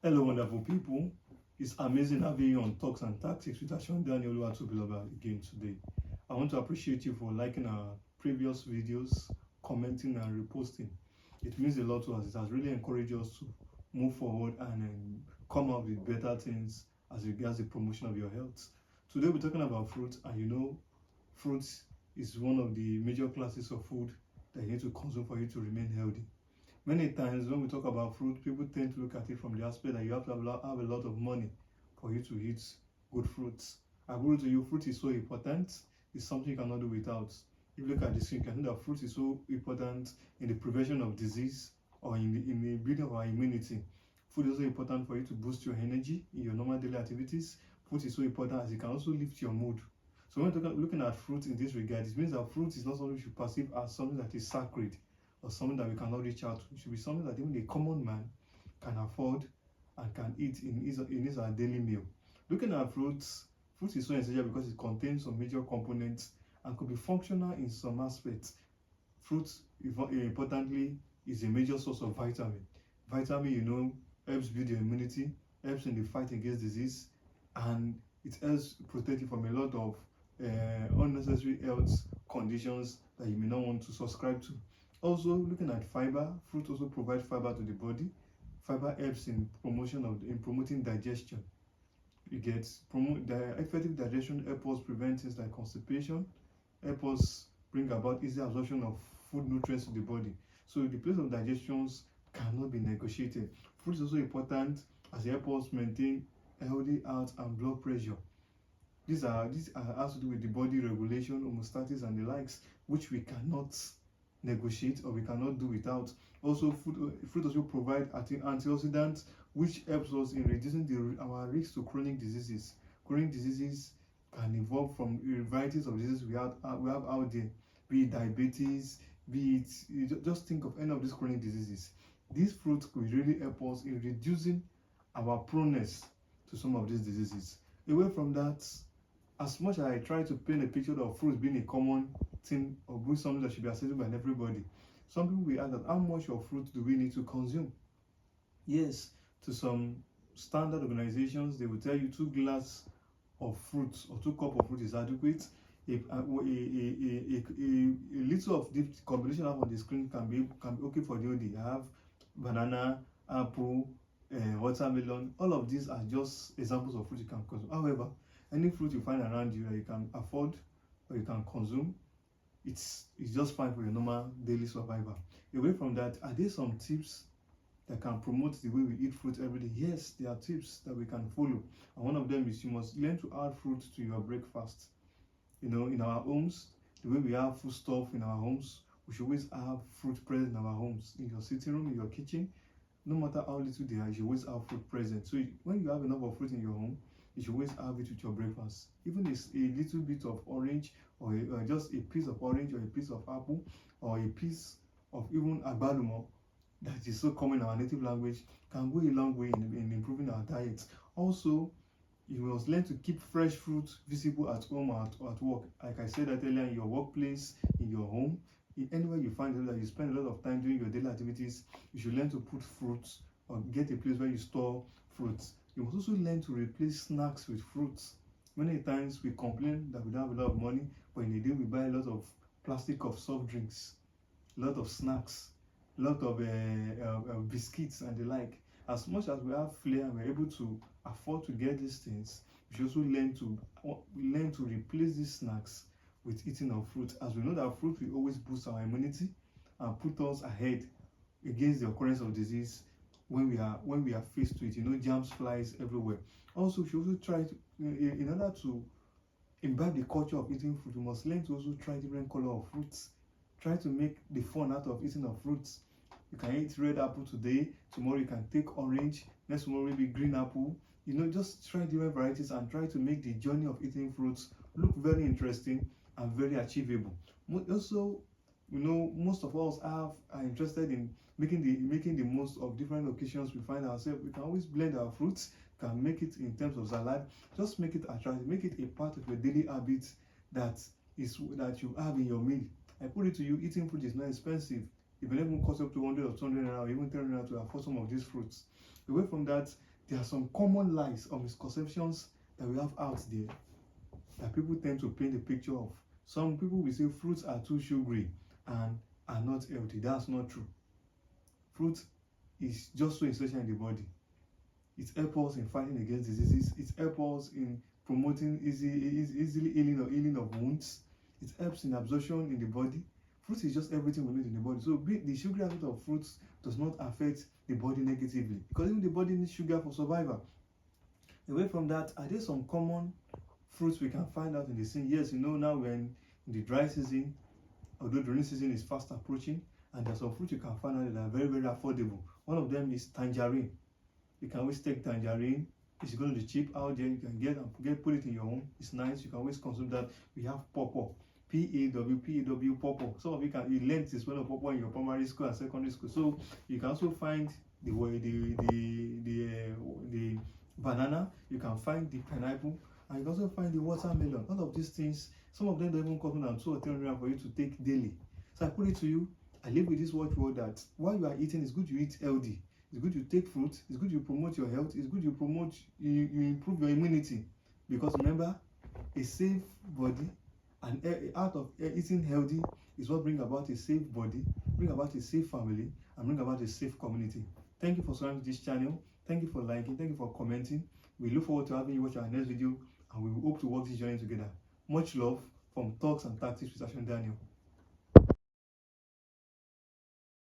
Hello, wonderful people. It's amazing having you on Talks and Tactics with Ashon Daniel Oluwatobiloba again today. I want to appreciate you for liking our previous videos, commenting and reposting. It means a lot to us. It has really encouraged us to move forward and come up with better things as regards the promotion of your health. Today we're talking about fruit, and fruits is one of the major classes of food that you need to consume for you to remain healthy. Many times when we talk about fruit, people tend to look at it from the aspect that you have to have a lot of money for you to eat good fruits. I agree to you, fruit is so important. It's something you cannot do without. If you look at the screen, you can see that fruit is so important in the prevention of disease or in the building of our immunity. Food is also important for you to boost your energy in your normal daily activities. Food is so important as it can also lift your mood. So when we're looking at fruit in this regard, it means that fruit is not something we should perceive as something that is sacred or something that we cannot reach out to. It should be something that even a common man can afford and can eat in his daily meal. Looking at fruits, fruit is so essential because it contains some major components and could be functional in some aspects. Fruit, importantly, is a major source of vitamin. Vitamin, helps build your immunity, helps in the fight against disease, and it helps protect you from a lot of unnecessary health conditions that you may not want to subscribe to. Also, looking at fiber, fruit also provides fiber to the body. Fiber helps in promoting digestion. You get promote the effective digestion helps us prevent things like constipation, help us bring about easy absorption of food nutrients to the body. So the place of digestions cannot be negotiated. Food is also important as it helps us maintain healthy heart and blood pressure. These are has to do with the body regulation, homeostasis, and the likes, which we cannot negotiate or we cannot do without. Also, fruit also provide antioxidants, which helps us in reducing our risk to chronic diseases. Chronic diseases can evolve from varieties of diseases we have out there, be it diabetes, be it just think of any of these chronic diseases. These fruits could really help us in reducing our proneness to some of these diseases. Away from that, as much as I try to paint a picture of fruits being a common thing or being something that should be accessible by everybody, some people will ask that how much of fruit do we need to consume? Yes, to some standard organizations, they will tell you 2 glass of fruit or 2 cup of fruit is adequate. A little of the combination I have on the screen can be okay for the OD. I have banana, apple, watermelon. All of these are just examples of fruit you can consume. However, any fruit you find around you that you can afford or you can consume, it's just fine for your normal daily survival. Away from that, are there some tips that can promote the way we eat fruit every day? Yes, there are tips that we can follow, and one of them is you must learn to add fruit to your breakfast. In our homes, the way we have food stuff in our homes, we should always have fruit present in our homes, in your sitting room, in your kitchen. No matter how little they are, you should always have fruit present. So when you have enough of fruit in your home, you should always have it with your breakfast. Even a little bit of orange, or just a piece of orange, or a piece of apple, or a piece of even agbalumo, that is so common in our native language, can go a long way in improving our diet. Also, you must learn to keep fresh fruit visible at home or at work. Like I said that earlier, in your workplace, in your home, anywhere you find that you spend a lot of time doing your daily activities, you should learn to put fruits or get a place where you store fruits. You must also learn to replace snacks with fruits. Many times we complain that we don't have a lot of money, but in a day we buy a lot of plastic of soft drinks, a lot of snacks, a lot of biscuits and the like. As much as we have flair and we're able to afford to get these things, we should also learn to replace these snacks with eating of fruit, as we know that fruit will always boost our immunity and put us ahead against the occurrence of disease when we are faced with germs flies everywhere. Also, we should also try to, in order to imbibe the culture of eating fruit, we must learn to also try different color of fruits. Try to make the fun out of eating of fruits. You can eat red apple today, tomorrow you can take orange, next tomorrow maybe green apple. Just try different varieties and try to make the journey of eating fruits look very interesting and very achievable. Also, most of us are interested in making the most of different occasions we find ourselves. We can always blend our fruits, can make it in terms of salad. Just make it attractive, make it a part of your daily habits that you have in your meal. I put it to you, eating fruit is not expensive. It will even cost up to 100 or 200 naira or even 10 naira to afford some of these fruits. Away from that, there are some common lies or misconceptions that we have out there that people tend to paint a picture of. Some people will say fruits are too sugary and are not healthy. That's not true. Fruit is just so essential in the body. It helps us in fighting against diseases. It helps us in promoting easily healing of wounds. It helps in absorption in the body. Fruit is just everything we need in the body. So the sugary aspect of fruits does not affect the body negatively, because even the body needs sugar for survival. Away from that, are there some common fruits we can find out in the scene? Yes, now we're in the dry season, although the rainy season is fast approaching, and there's some fruits you can find out that are very, very affordable. One of them is tangerine. You can always take tangerine. It's going to be cheap out there. You can get put it in your home. It's nice. You can always consume that. We have pawpaw. P-A-W, pawpaw. Some of you learned this one of pawpaw in your primary school and secondary school. So you can also find the banana. You can find the pineapple, and you can also find the watermelon. All of these things, some of them don't even cost more than 200 or 300 for you to take daily. So I put it to you. I live with this watchword that while you are eating, it's good you eat healthy. It's good you take fruit. It's good you promote your health. It's good you improve your immunity. Because remember, a safe body and out of eating healthy is what brings about a safe body, bring about a safe family, and bring about a safe community. Thank you for subscribing to this channel. Thank you for liking. Thank you for commenting. We look forward to having you watch our next video, and we hope to work this journey together. Much love from Talks and Tactics with Ashon Daniel.